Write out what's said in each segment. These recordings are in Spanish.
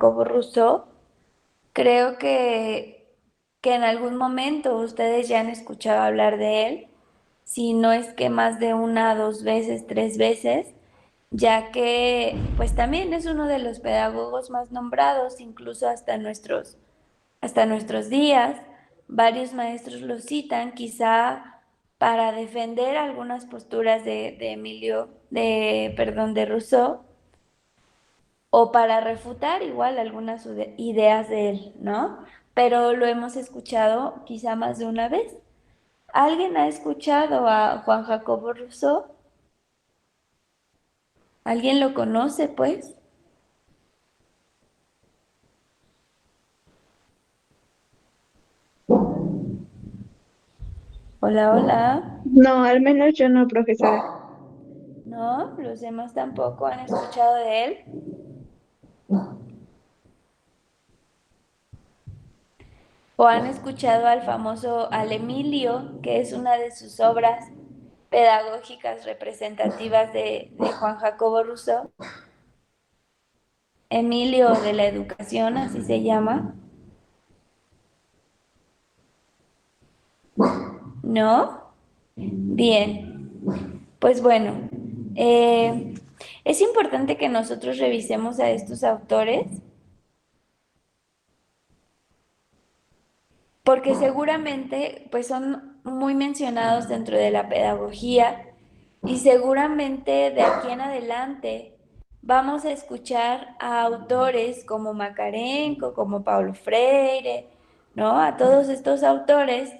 Jacobo Rousseau. Creo que en algún momento ustedes ya han escuchado hablar de él, si no es que más de una, dos veces, tres veces, ya que pues también es uno de los pedagogos más nombrados, incluso hasta nuestros días. Varios maestros lo citan, quizá para defender algunas posturas de perdón, de Rousseau, o para refutar igual algunas ideas de él, ¿no? Pero lo hemos escuchado quizá más de una vez. ¿Alguien ha escuchado a Juan Jacobo Rousseau? ¿Alguien lo conoce, pues? Hola, hola. No, al menos yo no, profesora. ¿No? ¿Los demás tampoco han escuchado de él? ¿O han escuchado al famoso Al Emilio, que es una de sus obras pedagógicas representativas de Juan Jacobo Rousseau? Emilio de la Educación, así se llama. ¿No? Bien, pues bueno, eh, es importante que nosotros revisemos a estos autores porque seguramente pues son muy mencionados dentro de la pedagogía y seguramente de aquí en adelante vamos a escuchar a autores como Macarenco, como Paulo Freire, ¿no? A todos estos autores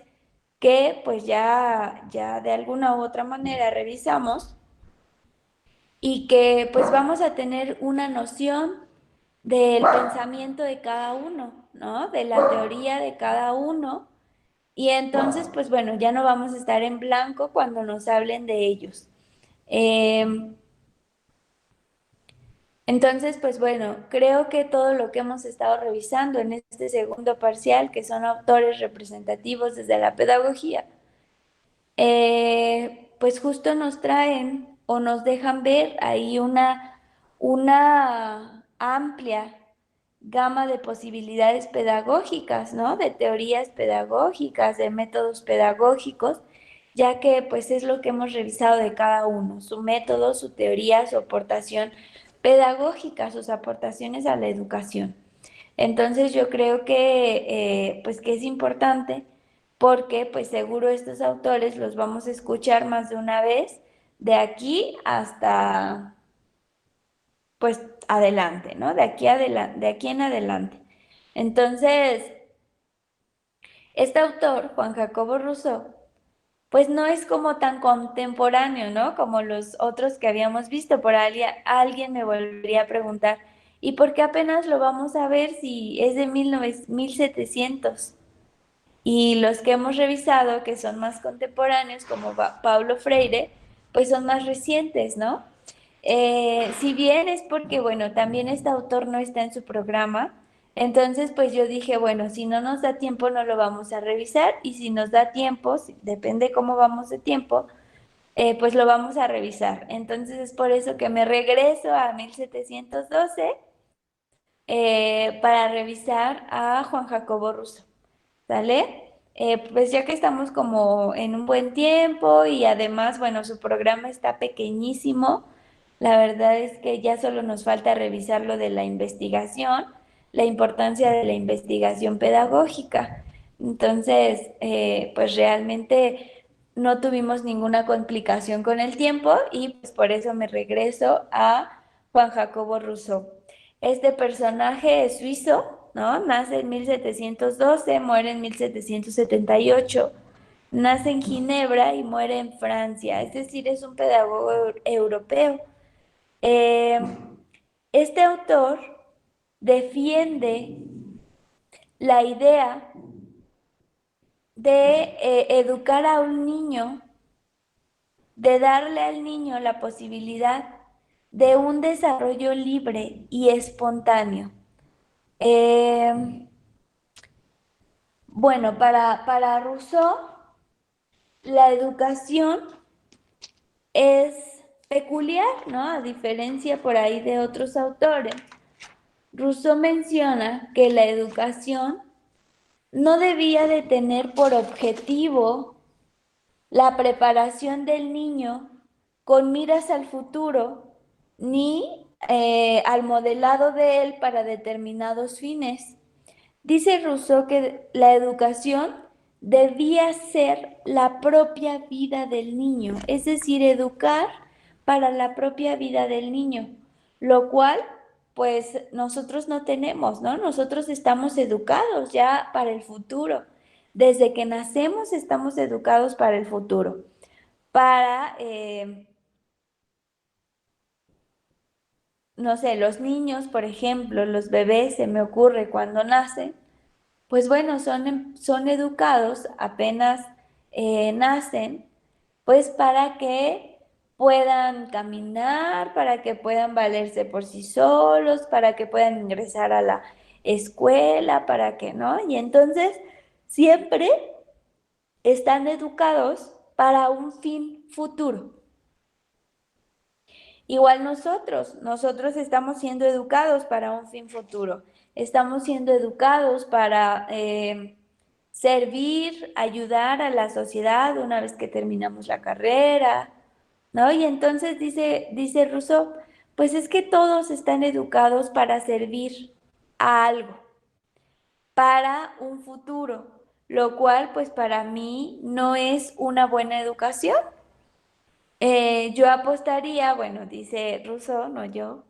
que pues ya de alguna u otra manera revisamos y que pues vamos a tener una noción del pensamiento de cada uno, ¿no? De la teoría de cada uno. Y entonces, pues bueno, ya no vamos a estar en blanco cuando nos hablen de ellos. Eh, entonces, pues bueno, creo que todo lo que hemos estado revisando en este segundo parcial, que son autores representativos desde la pedagogía, pues justo nos traen o nos dejan ver ahí una amplia gama de posibilidades pedagógicas, ¿no? De teorías pedagógicas, de métodos pedagógicos, ya que pues es lo que hemos revisado de cada uno, su método, su teoría, su aportación pedagógica, sus aportaciones a la educación. Entonces yo creo que pues que es importante porque pues seguro estos autores los vamos a escuchar más de una vez de aquí hasta pues adelante, ¿no? De aquí en adelante. Entonces, este autor, Juan Jacobo Rousseau, pues no es como tan contemporáneo, ¿no? Como los otros que habíamos visto. Alguien me volvería a preguntar, ¿y por qué apenas lo vamos a ver si es de 1700? Y los que hemos revisado, que son más contemporáneos, como Paulo Freire, pues son más recientes, ¿no? Si bien es porque, bueno, también este autor no está en su programa, entonces pues yo dije, bueno, si no nos da tiempo no lo vamos a revisar y si nos da tiempo, depende cómo vamos de tiempo, pues lo vamos a revisar. Entonces es por eso que me regreso a 1712 para revisar a Juan Jacobo Rousseau. ¿Sale? Pues ya que estamos como en un buen tiempo y además, bueno, su programa está pequeñísimo, la verdad es que ya solo nos falta revisar lo de la investigación, la importancia de la investigación pedagógica. Entonces, pues realmente no tuvimos ninguna complicación con el tiempo y pues por eso me regreso a Juan Jacobo Rousseau. Este personaje es suizo, ¿no? Nace en 1712, muere en 1778. Nace en Ginebra y muere en Francia, es decir, es un pedagogo europeo. Eh, este autor defiende la idea de educar a un niño, de darle al niño la posibilidad de un desarrollo libre y espontáneo. Eh, Bueno, para Rousseau, la educación es peculiar, ¿no? A diferencia por ahí de otros autores, Rousseau menciona que la educación no debía de tener por objetivo la preparación del niño con miras al futuro, ni al modelado de él para determinados fines. Dice Rousseau que la educación debía ser la propia vida del niño, es decir, educar para la propia vida del niño, lo cual pues nosotros no tenemos, ¿no? Nosotros estamos educados ya para el futuro. Desde que nacemos estamos educados para el futuro, para, no sé, los niños, por ejemplo, los bebés, se me ocurre cuando nacen, pues bueno, son educados apenas nacen, pues para que puedan caminar, para que puedan valerse por sí solos, para que puedan ingresar a la escuela, para que, ¿no? Y entonces siempre están educados para un fin futuro. Igual nosotros estamos siendo educados para un fin futuro, estamos siendo educados para servir, ayudar a la sociedad una vez que terminamos la carrera, ¿no? Y entonces dice Rousseau, pues es que todos están educados para servir a algo, para un futuro, lo cual pues para mí no es una buena educación. Yo apostaría, bueno, dice Rousseau, no yo,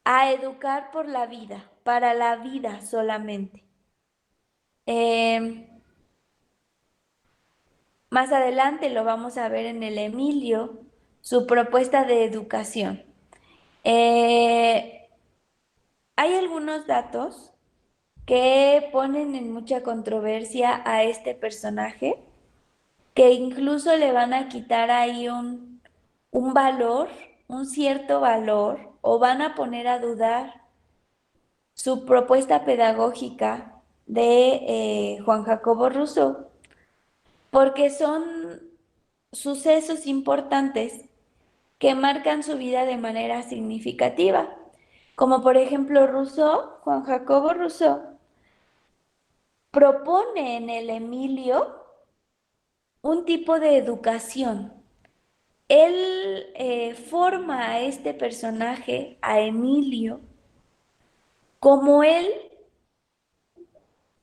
a educar por la vida, para la vida solamente. Eh, Más adelante lo vamos a ver en el Emilio, su propuesta de educación. Eh, Hay algunos datos que ponen en mucha controversia a este personaje, que incluso le van a quitar ahí un valor, un cierto valor, o van a poner a dudar su propuesta pedagógica de Juan Jacobo Rousseau, porque son sucesos importantes que marcan su vida de manera significativa, como por ejemplo Rousseau, Juan Jacobo Rousseau, propone en el Emilio un tipo de educación. Él forma a este personaje, a Emilio, como él,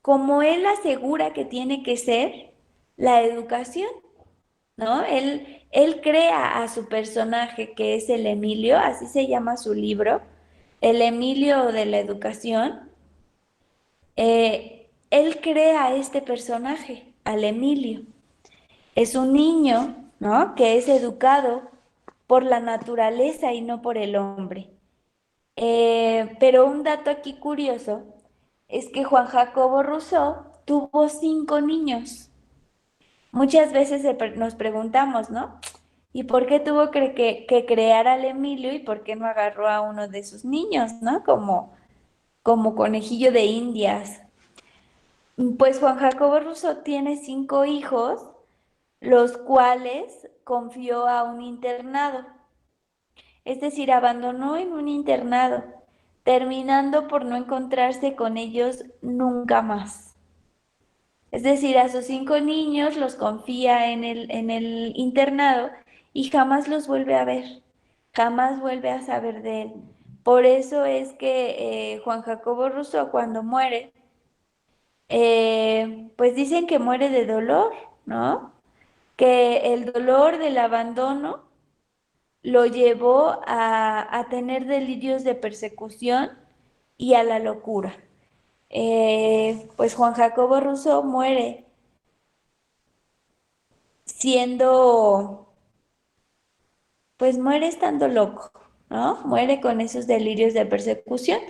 como él asegura que tiene que ser la educación, ¿no? Él crea a su personaje, que es el Emilio, así se llama su libro, El Emilio de la Educación. Él crea a este personaje, al Emilio. Es un niño, ¿no? Que es educado por la naturaleza y no por el hombre. Pero un dato aquí curioso es que Juan Jacobo Rousseau tuvo 5 niños. Muchas veces nos preguntamos, ¿no? ¿Y por qué tuvo que crear al Emilio y por qué no agarró a uno de sus niños, ¿no? Como conejillo de Indias. Pues Juan Jacobo Rousseau tiene 5 hijos, los cuales confió a un internado, es decir, abandonó en un internado, terminando por no encontrarse con ellos nunca más. Es decir, a sus 5 niños los confía en el internado y jamás los vuelve a ver, jamás vuelve a saber de él. Por eso es que Juan Jacobo Rousseau cuando muere, pues dicen que muere de dolor, ¿no? Que el dolor del abandono lo llevó a tener delirios de persecución y a la locura. Pues Juan Jacobo Rousseau muere siendo, pues muere estando loco, ¿no? Muere con esos delirios de persecución.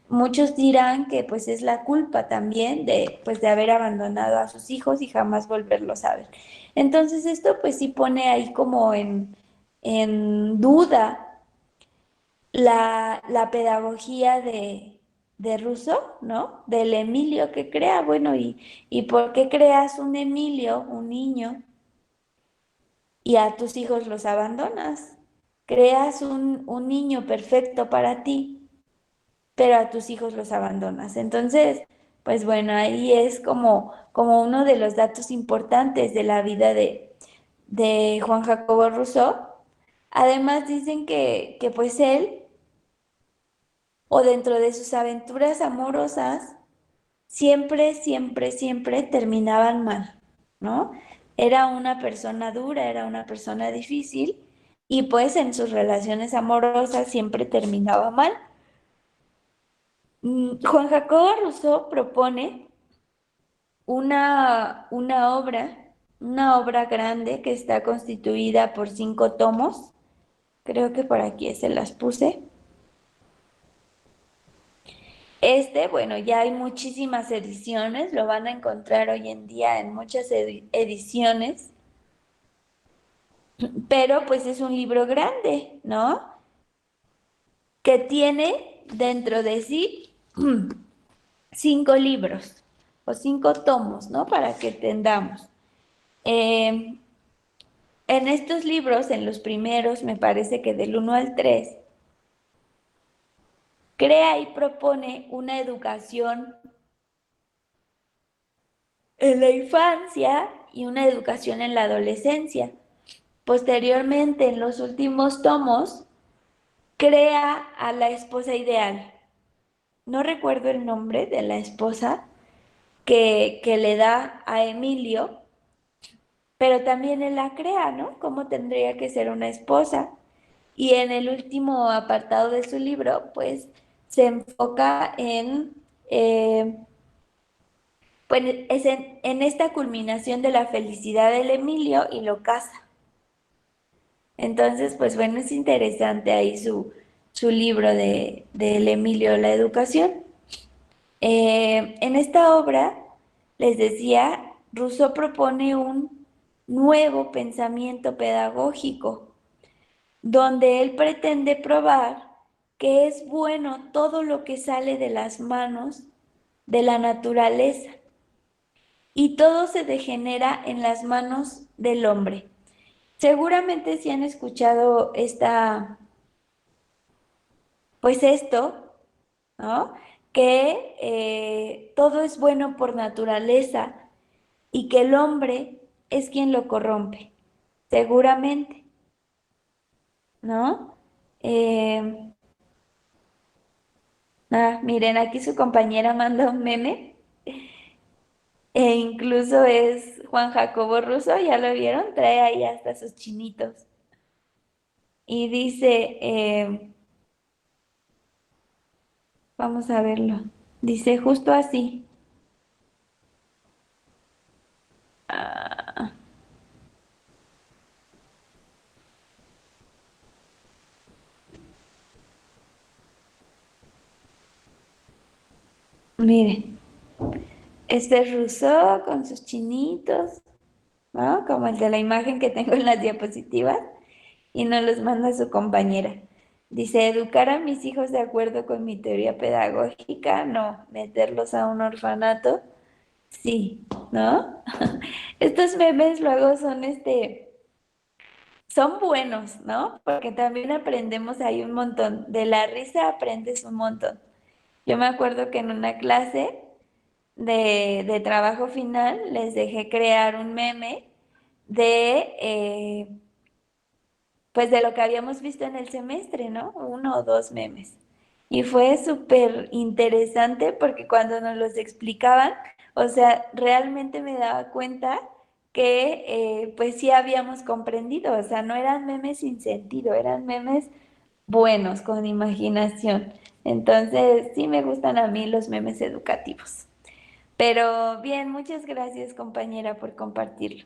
Muchos dirán que pues es la culpa también de, pues, de haber abandonado a sus hijos y jamás volverlos a ver. Entonces esto pues sí pone ahí como en duda la pedagogía de Rousseau, ¿no? Del Emilio que crea. Bueno, ¿y por qué creas un Emilio, un niño, y a tus hijos los abandonas? Creas un niño perfecto para ti, pero a tus hijos los abandonas. Entonces, pues bueno, ahí es como uno de los datos importantes de la vida de Juan Jacobo Rousseau. Además dicen que pues él, o dentro de sus aventuras amorosas, siempre, siempre, siempre terminaban mal, ¿no? Era una persona dura, era una persona difícil y pues en sus relaciones amorosas siempre terminaba mal. Juan Jacobo Rousseau propone una obra grande que está constituida por 5 tomos. Creo que por aquí se las puse. Bueno, ya hay muchísimas ediciones, lo van a encontrar hoy en día en muchas ediciones, pero pues es un libro grande, ¿no? Que tiene dentro de sí 5 libros o 5 tomos, ¿no? Para que entendamos. Eh, en estos libros, en los primeros, me parece que del 1 al 3, crea y propone una educación en la infancia y una educación en la adolescencia. Posteriormente, en los últimos tomos, crea a la esposa ideal. No recuerdo el nombre de la esposa que le da a Emilio, pero también él la crea, ¿no? ¿Cómo tendría que ser una esposa? Y en el último apartado de su libro, pues se enfoca eh, pues, en esta culminación de la felicidad del Emilio y lo casa. Entonces, pues bueno, es interesante ahí su libro del Emilio, la educación. En esta obra, les decía, Rousseau propone un nuevo pensamiento pedagógico, donde él pretende probar que es bueno todo lo que sale de las manos de la naturaleza y todo se degenera en las manos del hombre. Seguramente si han escuchado pues esto, ¿no? Que todo es bueno por naturaleza y que el hombre es quien lo corrompe, seguramente, ¿no? Eh, Miren, aquí su compañera manda un meme e incluso es Juan Jacobo Russo, ¿ya lo vieron? Trae ahí hasta sus chinitos. Y dice, vamos a verlo, dice justo así. Ah, miren, este es Rousseau con sus chinitos, ¿no? Como el de la imagen que tengo en las diapositivas, y nos los manda su compañera. Dice, educar a mis hijos de acuerdo con mi teoría pedagógica, no, meterlos a un orfanato, sí, ¿no? Estos memes luego son buenos, ¿no? Porque también aprendemos ahí un montón. De la risa aprendes un montón. Yo me acuerdo que en una clase de trabajo final les dejé crear un meme de, pues de lo que habíamos visto en el semestre, ¿no? 1 o 2 memes. Y fue súper interesante porque cuando nos los explicaban, o sea, realmente me daba cuenta que pues sí habíamos comprendido, o sea, no eran memes sin sentido, eran memes buenos, con imaginación. Entonces, sí me gustan a mí los memes educativos. Pero bien, muchas gracias compañera por compartirlo.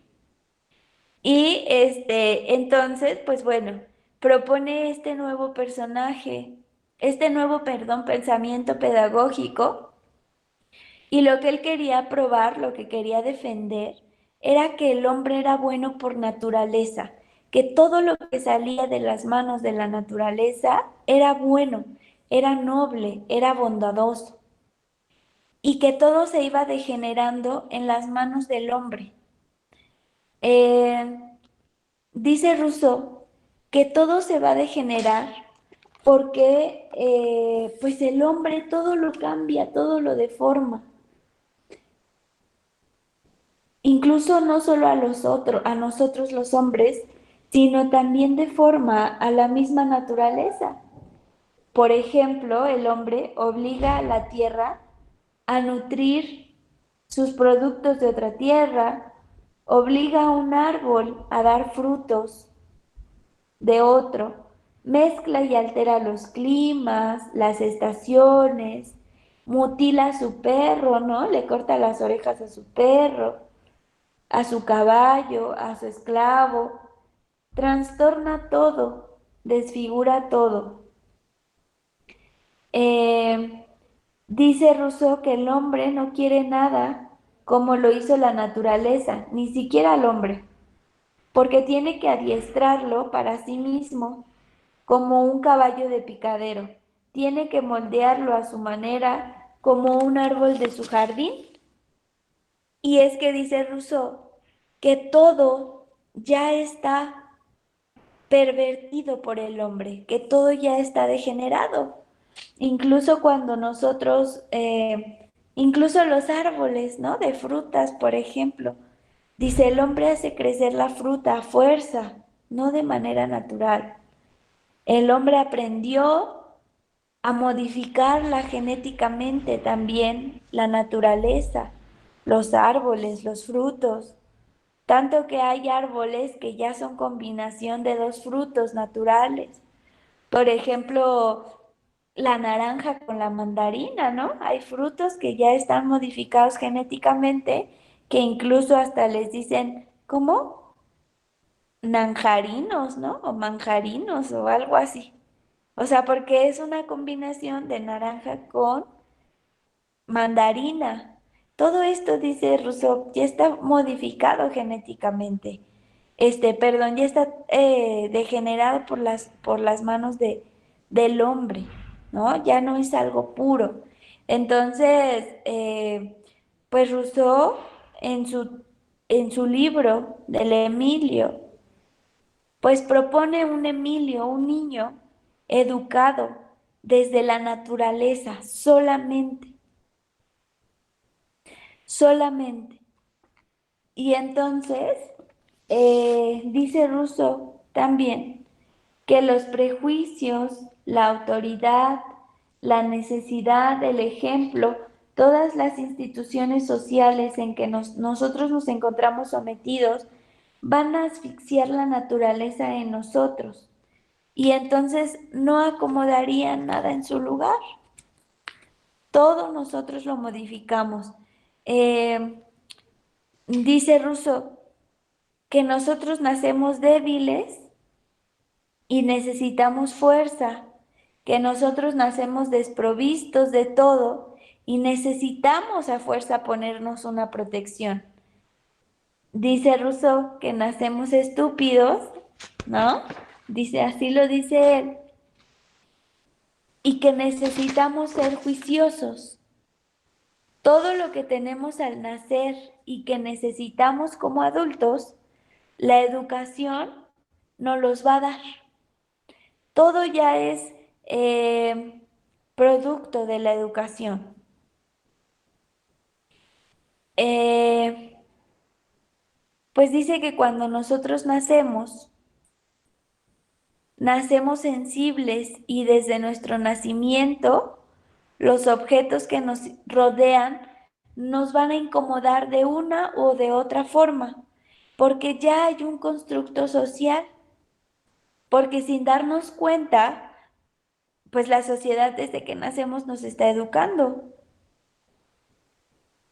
Y entonces, pues bueno, propone perdón, pensamiento pedagógico, y lo que él quería probar, lo que quería defender, era que el hombre era bueno por naturaleza, que todo lo que salía de las manos de la naturaleza era bueno, era noble, era bondadoso, y que todo se iba degenerando en las manos del hombre. Eh, Dice Rousseau que todo se va a degenerar porque pues el hombre todo lo cambia, todo lo deforma. Incluso no solo a los otros, a nosotros los hombres, sino también deforma a la misma naturaleza. Por ejemplo, el hombre obliga a la tierra a nutrir sus productos de otra tierra, obliga a un árbol a dar frutos de otro, mezcla y altera los climas, las estaciones, mutila a su perro, ¿no? Le corta las orejas a su perro, a su caballo, a su esclavo, trastorna todo, desfigura todo. Eh, Dice Rousseau que el hombre no quiere nada como lo hizo la naturaleza, ni siquiera el hombre, porque tiene que adiestrarlo para sí mismo como un caballo de picadero, tiene que moldearlo a su manera como un árbol de su jardín. Y es que dice Rousseau que todo ya está pervertido por el hombre, que todo ya está degenerado. Incluso cuando nosotros, incluso los árboles, ¿no? De frutas, por ejemplo, dice el hombre hace crecer la fruta a fuerza, no de manera natural. El hombre aprendió a modificarla genéticamente también, la naturaleza, los árboles, los frutos. Tanto que hay árboles que ya son combinación de dos frutos naturales. Por ejemplo, la naranja con la mandarina, ¿no? Hay frutos que ya están modificados genéticamente, que incluso hasta les dicen, ¿cómo? Nanjarinos, ¿no? O manjarinos o algo así. O sea, porque es una combinación de naranja con mandarina. Todo esto, dice Rousseau, ya está modificado genéticamente. Perdón, ya está degenerado por las manos del hombre, ¿no? Ya no es algo puro. Entonces, pues Rousseau en su libro del Emilio, pues propone un Emilio, un niño educado desde la naturaleza solamente, solamente. Y entonces, dice Rousseau también que los prejuicios, la autoridad, la necesidad, el ejemplo, todas las instituciones sociales en que nosotros nos encontramos sometidos, van a asfixiar la naturaleza en nosotros y entonces no acomodarían nada en su lugar. Todo nosotros lo modificamos. Eh, Dice Rousseau que nosotros nacemos débiles y necesitamos fuerza, que nosotros nacemos desprovistos de todo y necesitamos a fuerza ponernos una protección. Dice Rousseau que nacemos estúpidos, ¿no? Dice, así lo dice él, y que necesitamos ser juiciosos. Todo lo que tenemos al nacer y que necesitamos como adultos, la educación nos los va a dar. Todo ya es producto de la educación. Eh, pues dice que cuando nosotros nacemos, nacemos sensibles y desde nuestro nacimiento los objetos que nos rodean nos van a incomodar de una o de otra forma, porque ya hay un constructo social, porque sin darnos cuenta, pues la sociedad desde que nacemos nos está educando.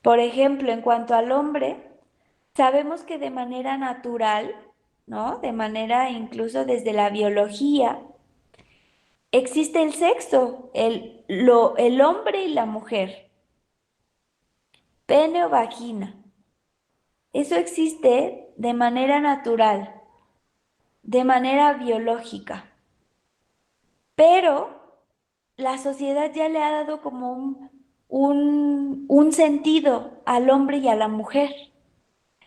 Por ejemplo, en cuanto al hombre, sabemos que de manera natural, ¿no? De manera incluso desde la biología, existe el sexo, el hombre y la mujer, pene o vagina. Eso existe de manera natural, de manera biológica. Pero la sociedad ya le ha dado como un sentido al hombre y a la mujer,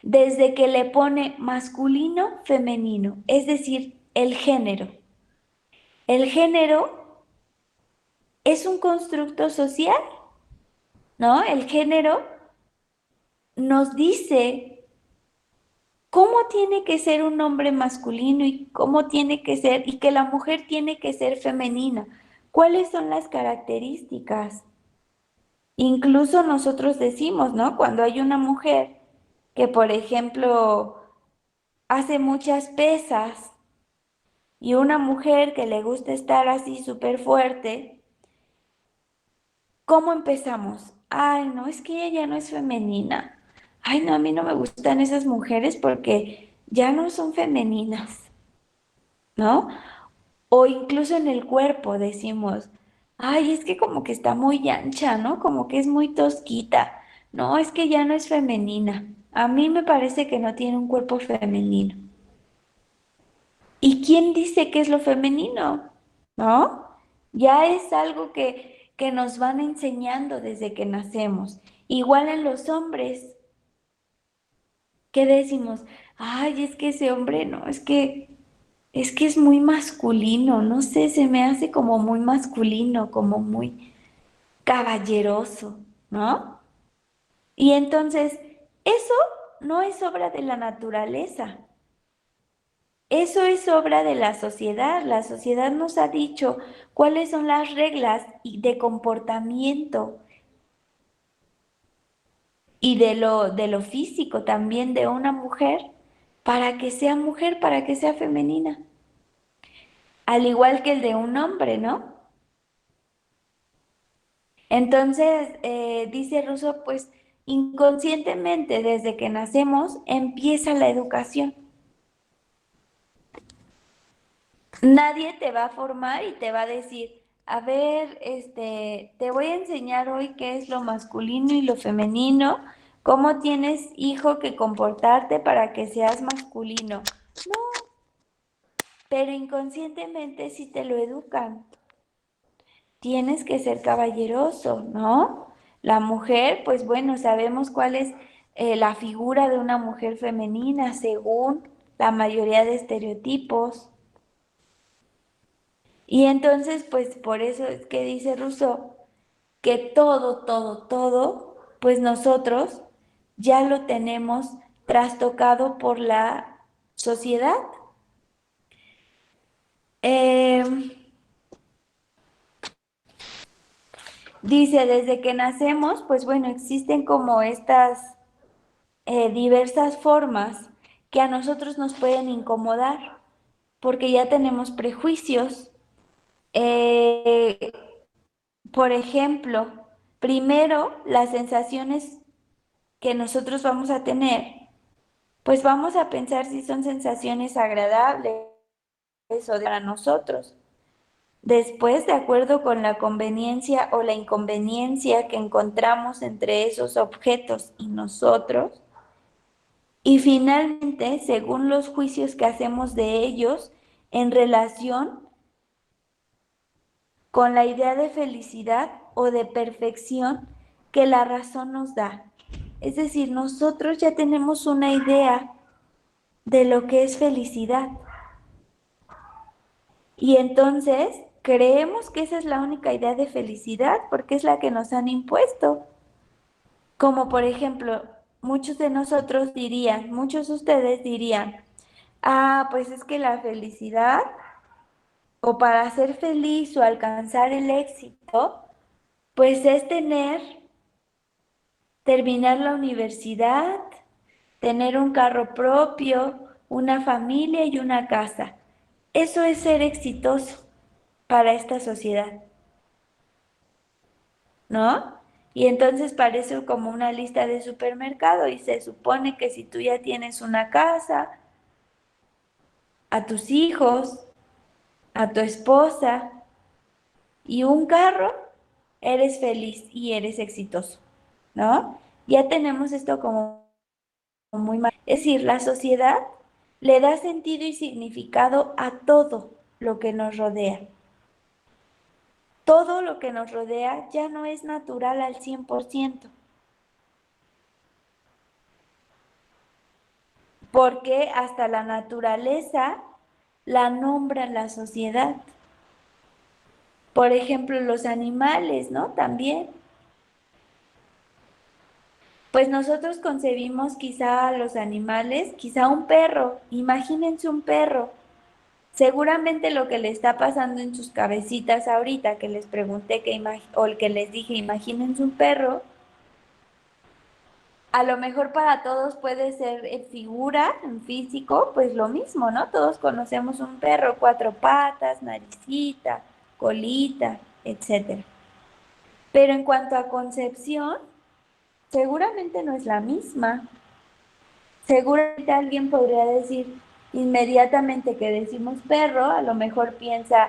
desde que le pone masculino, femenino, es decir, el género. El género es un constructo social, ¿no? El género nos dice cómo tiene que ser un hombre masculino y cómo tiene que ser, y que la mujer tiene que ser femenina. ¿Cuáles son las características? Incluso nosotros decimos, ¿no? Cuando hay una mujer que, por ejemplo, hace muchas pesas y una mujer que le gusta estar así súper fuerte, ¿cómo empezamos? Ay, no, es que ella ya no es femenina. Ay, no, a mí no me gustan esas mujeres porque ya no son femeninas, ¿no? O incluso en el cuerpo decimos, ay, es que como que está muy ancha, ¿no? Como que es muy tosquita. No, es que ya no es femenina. A mí me parece que no tiene un cuerpo femenino. ¿Y quién dice que es lo femenino? ¿No? Ya es algo que nos van enseñando desde que nacemos. Igual en los hombres, ¿qué decimos? Ay, es que ese hombre no, es que es muy masculino, no sé, se me hace como muy masculino, como muy caballeroso, ¿no? Y entonces, eso no es obra de la naturaleza, eso es obra de la sociedad. La sociedad nos ha dicho cuáles son las reglas de comportamiento y de lo físico también de una mujer, para que sea femenina, al igual que el de un hombre, ¿no? Entonces, dice Rousseau, pues inconscientemente desde que nacemos empieza la educación. Nadie te va a formar y te va a decir, a ver, te voy a enseñar hoy qué es lo masculino y lo femenino, cómo tienes, hijo, que comportarte para que seas masculino. No, pero inconscientemente sí te lo educan. Tienes que ser caballeroso, ¿no? La mujer, pues bueno, sabemos cuál es la figura de una mujer femenina según la mayoría de estereotipos. Y entonces, pues por eso es que dice Rousseau que todo, pues nosotros ya lo tenemos trastocado por la sociedad. Eh, Dice, desde que nacemos, pues bueno, existen como estas diversas formas que a nosotros nos pueden incomodar, porque ya tenemos prejuicios. Eh, por ejemplo, primero, las sensaciones que nosotros vamos a tener, pues vamos a pensar si son sensaciones agradables o para nosotros. Después, de acuerdo con la conveniencia o la inconveniencia que encontramos entre esos objetos y nosotros, y finalmente, según los juicios que hacemos de ellos en relación con la idea de felicidad o de perfección que la razón nos da. Es decir, nosotros ya tenemos una idea de lo que es felicidad y entonces creemos que esa es la única idea de felicidad porque es la que nos han impuesto. Como por ejemplo, muchos de nosotros dirían, muchos de ustedes dirían, ah, pues es que la felicidad o para ser feliz o alcanzar el éxito, pues es terminar la universidad, tener un carro propio, una familia y una casa. Eso es ser exitoso para esta sociedad, ¿no? Y entonces parece como una lista de supermercado y se supone que si tú ya tienes una casa, a tus hijos, a tu esposa y un carro, eres feliz y eres exitoso, ¿no? Ya tenemos esto como muy mal. Es decir, la sociedad le da sentido y significado a todo lo que nos rodea. Todo lo que nos rodea ya no es natural al 100%, porque hasta la naturaleza la nombra la sociedad. Por ejemplo, los animales, ¿no? También. Pues nosotros concebimos quizá a los animales, quizá un perro, imagínense un perro. Seguramente lo que le está pasando en sus cabecitas ahorita, que les pregunté o el que les dije, imagínense un perro, a lo mejor para todos puede ser en figura, en físico, pues lo mismo, ¿no? Todos conocemos un perro, cuatro patas, naricita, colita, etcétera. Pero en cuanto a concepción, seguramente no es la misma. Seguramente alguien podría decir inmediatamente que decimos perro, a lo mejor piensa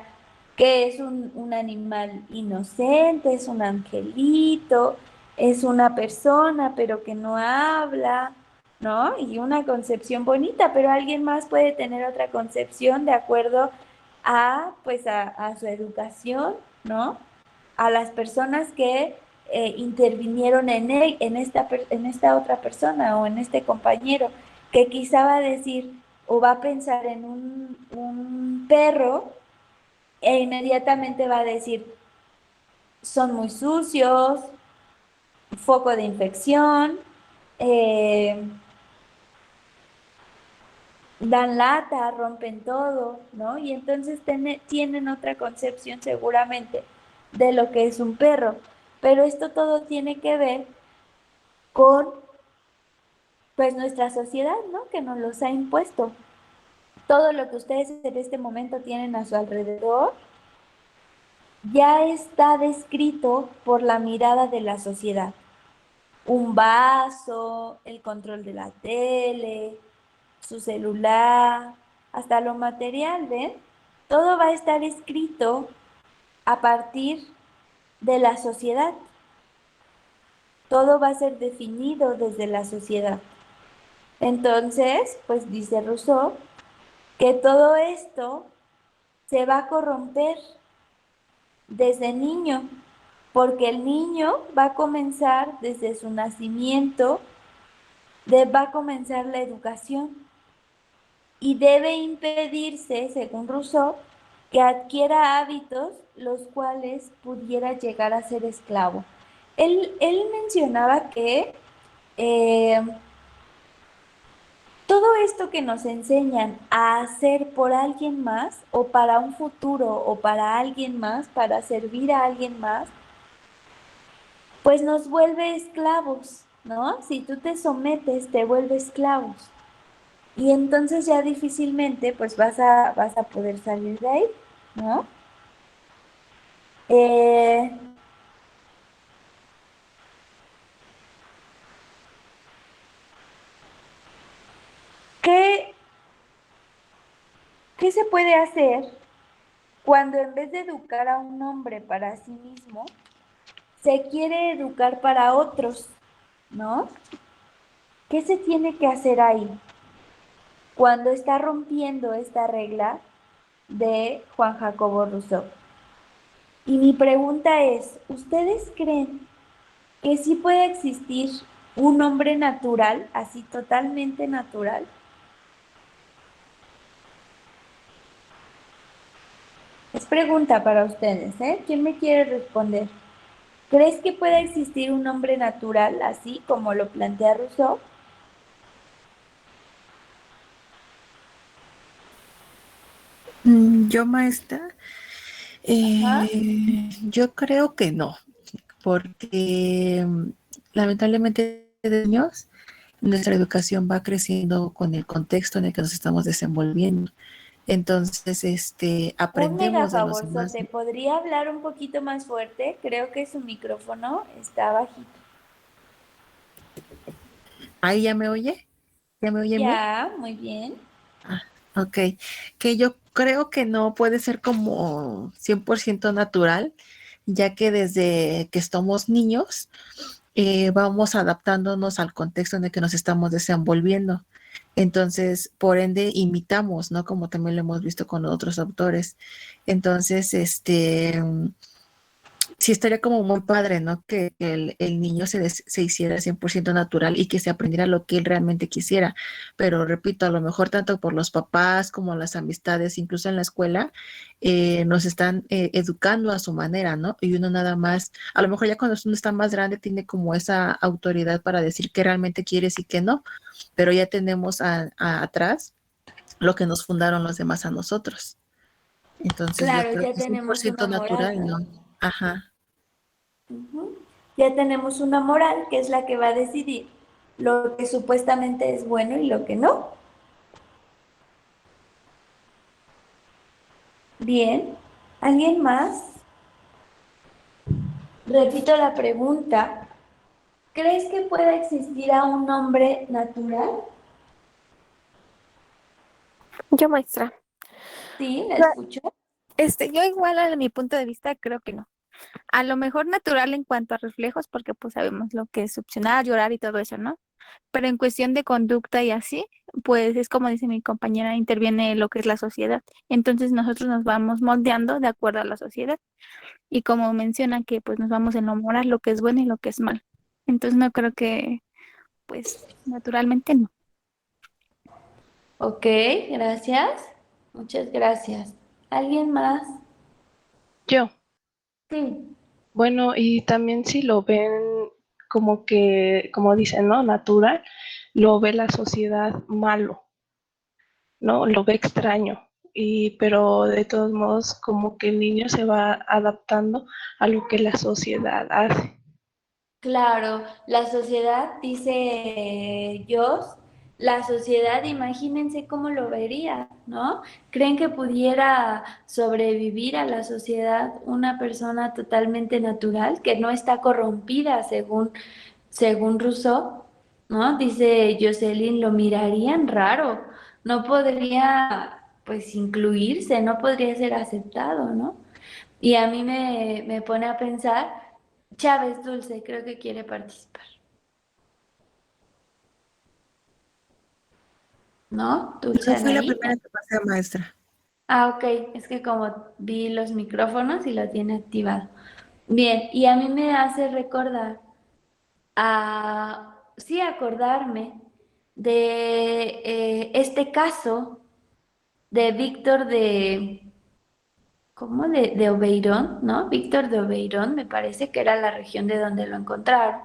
que es un animal inocente, es un angelito, es una persona, pero que no habla, ¿no? Y una concepción bonita, pero alguien más puede tener otra concepción de acuerdo a, pues, a su educación, ¿no? A las personas que intervinieron en esta otra persona o en este compañero, que quizá va a decir o va a pensar en un perro e inmediatamente va a decir, son muy sucios, foco de infección, eh, dan lata, rompen todo, ¿no? Y entonces tienen otra concepción seguramente de lo que es un perro. Pero esto todo tiene que ver con pues nuestra sociedad, ¿no? Que nos los ha impuesto. Todo lo que ustedes en este momento tienen a su alrededor ya está descrito por la mirada de la sociedad. Un vaso, el control de la tele, su celular, hasta lo material, ¿ven? Todo va a estar escrito a partir de la sociedad. Todo va a ser definido desde la sociedad. Entonces, pues dice Rousseau que todo esto se va a corromper desde niño, porque el niño va a comenzar desde su nacimiento, va a comenzar la educación y debe impedirse, según Rousseau, que adquiera hábitos los cuales pudiera llegar a ser esclavo. Él mencionaba que eh, todo esto que nos enseñan a hacer por alguien más o para un futuro o para alguien más, para servir a alguien más, pues nos vuelve esclavos, ¿no? Si tú te sometes, te vuelve esclavos. Y entonces ya difícilmente pues vas a poder salir de ahí, ¿no? Eh, ¿qué, qué se puede hacer cuando en vez de educar a un hombre para sí mismo, se quiere educar para otros, ¿no? ¿Qué se tiene que hacer ahí cuando está rompiendo esta regla de Juan Jacobo Rousseau? Y mi pregunta es, ¿ustedes creen que sí puede existir un hombre natural, así totalmente natural? Es pregunta para ustedes, ¿eh? ¿Quién me quiere responder? ¿Crees que puede existir un hombre natural, así como lo plantea Rousseau? Yo, maestra, Ajá. yo creo que no, porque lamentablemente de niños nuestra educación va creciendo con el contexto en el que nos estamos desenvolviendo. Entonces, Un mega aprendemos de los demás. favorzote. ¿Podría hablar un poquito más fuerte? Creo que su micrófono está bajito. ¿Ahí ya me oye? ¿Ya me oye bien? Ya, muy bien. Ah, ok, que yo creo que no puede ser como 100% natural, ya que desde que somos niños vamos adaptándonos al contexto en el que nos estamos desenvolviendo. Entonces, por ende, imitamos, ¿no? Como también lo hemos visto con otros autores. Entonces, sí estaría como muy padre, ¿no? Que el niño se hiciera 100% natural y que se aprendiera lo que él realmente quisiera. Pero repito, a lo mejor tanto por los papás como las amistades, incluso en la escuela, nos están educando a su manera, ¿no? Y uno nada más, a lo mejor ya cuando uno está más grande tiene como esa autoridad para decir qué realmente quieres y qué no, pero ya tenemos atrás lo que nos fundaron los demás a nosotros. Entonces yo Claro, creo ya que es cien por tenemos ciento una moral, natural, ¿no? ¿no? Ajá. Ujú. Ya tenemos una moral que es la que va a decidir lo que supuestamente es bueno y lo que no. Bien, ¿alguien más? Repito la pregunta. ¿Crees que pueda existir a un hombre natural? Yo, maestra. Sí, la escucho. Yo igual a mi punto de vista creo que no. A lo mejor natural en cuanto a reflejos, porque pues sabemos lo que es succionar, llorar y todo eso, ¿no? Pero en cuestión de conducta y así, pues es como dice mi compañera, interviene lo que es la sociedad. Entonces nosotros nos vamos moldeando de acuerdo a la sociedad. Y como menciona que pues nos vamos en lo moral, lo que es bueno y lo que es malo. Entonces no creo que, pues, naturalmente no. Ok, gracias. Muchas gracias. ¿Alguien más? Yo, Sí. bueno, y también si lo ven como que, como dicen, ¿no? Natural, lo ve la sociedad malo, ¿no? Lo ve extraño. Pero de todos modos, como que el niño se va adaptando a lo que la sociedad hace. Claro, la sociedad, dice Joss, la sociedad, imagínense cómo lo vería, ¿no? ¿Creen que pudiera sobrevivir a la sociedad una persona totalmente natural, que no está corrompida según Rousseau, ¿no? Dice Jocelyn, lo mirarían raro, no podría, pues, incluirse, no podría ser aceptado, ¿no? Y a mí me pone a pensar, Chávez Dulce, creo que quiere participar, ¿no? Dulce Yo fui la Anaí. primera que pasé, maestra. Ah, ok, es que como vi los micrófonos y lo tiene activado. Bien, y a mí me hace recordar sí, acordarme de este caso de Víctor ¿cómo? De Obeirón, ¿no? Víctor de Obeirón, me parece que era la región de donde lo encontraron.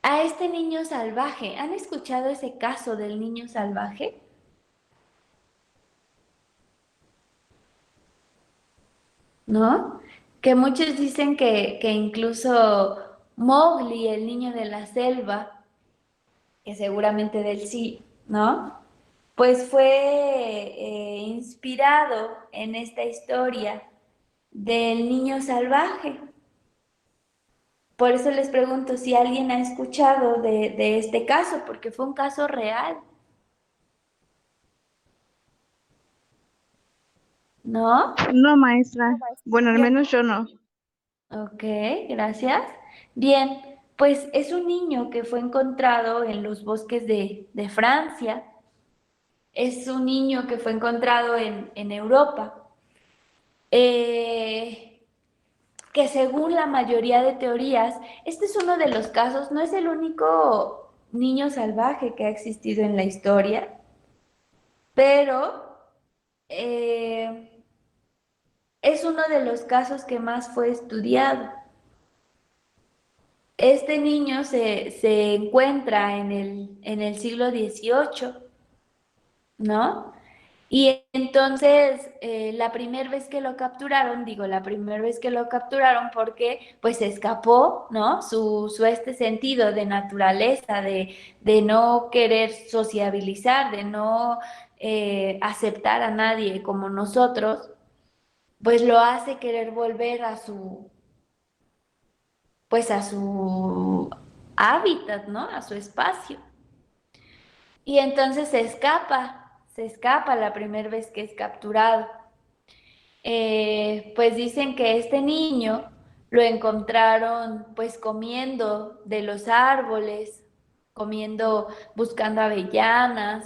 A este niño salvaje, ¿han escuchado ese caso del niño salvaje? ¿No? Que muchos dicen que incluso Mowgli, el niño de la selva, que seguramente del sí, ¿no? Pues fue inspirado en esta historia del niño salvaje. Por eso les pregunto si alguien ha escuchado de este caso, porque fue un caso real, ¿no? No, maestra. Bueno, al Bien. menos yo no. Ok, gracias. Bien, pues es un niño que fue encontrado en los bosques de Francia. Es un niño que fue encontrado en Europa. Eh, que según la mayoría de teorías, este es uno de los casos, no es el único niño salvaje que ha existido en la historia, pero es uno de los casos que más fue estudiado. Este niño se encuentra en el siglo XVIII, ¿no? Y entonces, la primera vez que lo capturaron, digo, la primera vez que lo capturaron porque pues escapó, ¿no? Su este sentido de naturaleza, de no querer sociabilizar, de no aceptar a nadie como nosotros, pues lo hace querer volver pues a su hábitat, ¿no? A su espacio. Y entonces se escapa la primera vez que es capturado. Pues dicen que este niño lo encontraron pues comiendo de los árboles, comiendo, buscando avellanas.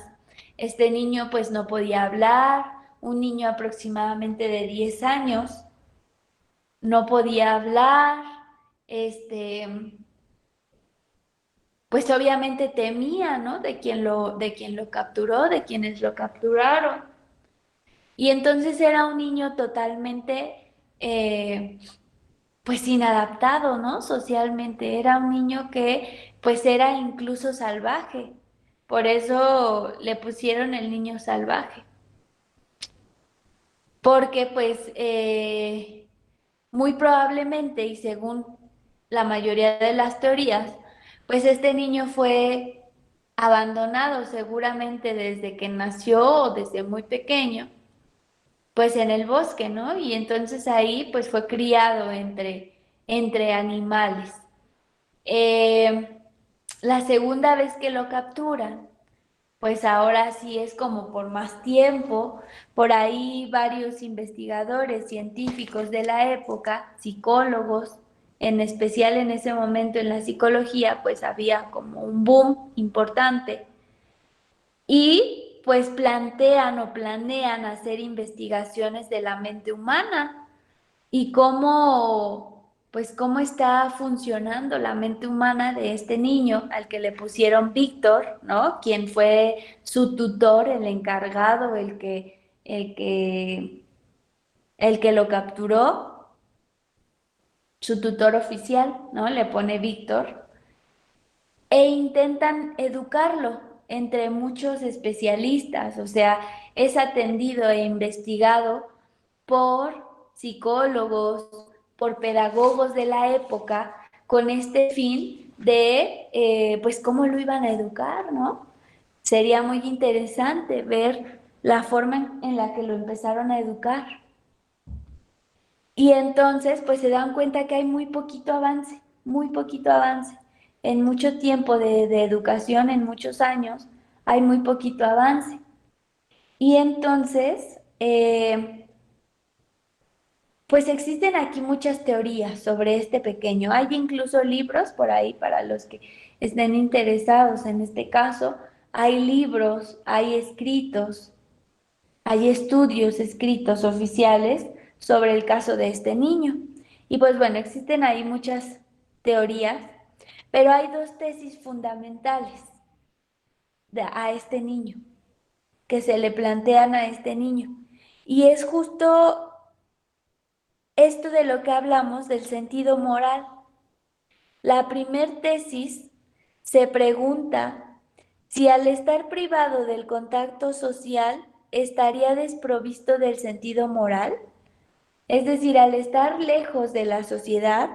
Este niño pues no podía hablar, un niño aproximadamente de 10 años, no podía hablar, pues obviamente temía, ¿no? De quien lo capturó, de quienes lo capturaron. Y entonces era un niño totalmente, pues inadaptado, ¿no? Socialmente. Era un niño que, pues era incluso salvaje. Por eso le pusieron el niño salvaje. Porque, pues, muy probablemente, y según la mayoría de las teorías, pues este niño fue abandonado seguramente desde que nació o desde muy pequeño, pues en el bosque, ¿no? Y entonces ahí pues fue criado entre animales. Eh, la segunda vez que lo capturan, pues ahora sí es como por más tiempo. Por ahí varios investigadores científicos de la época, psicólogos, en especial en ese momento en la psicología, pues había como un boom importante y pues plantean o planean hacer investigaciones de la mente humana y cómo, pues cómo está funcionando la mente humana de este niño al que le pusieron Víctor, ¿no? Quien fue su tutor, el encargado, el que lo capturó, su tutor oficial, ¿no? Le pone Víctor e intentan educarlo entre muchos especialistas, o sea, es atendido e investigado por psicólogos, por pedagogos de la época, con este fin de, pues, cómo lo iban a educar, ¿no? Sería muy interesante ver la forma en la que lo empezaron a educar. Y entonces, pues se dan cuenta que hay muy poquito avance, muy poquito avance. En mucho tiempo de educación, en muchos años, hay muy poquito avance. Y entonces, pues existen aquí muchas teorías sobre este pequeño. Hay incluso libros por ahí para los que estén interesados en este caso. Hay libros, hay escritos, hay estudios escritos oficiales sobre el caso de este niño. Y pues bueno, existen ahí muchas teorías, pero hay dos tesis fundamentales a este niño, que se le plantean a este niño. Y es justo esto de lo que hablamos del sentido moral. La primer tesis se pregunta si al estar privado del contacto social estaría desprovisto del sentido moral. Es decir, al estar lejos de la sociedad,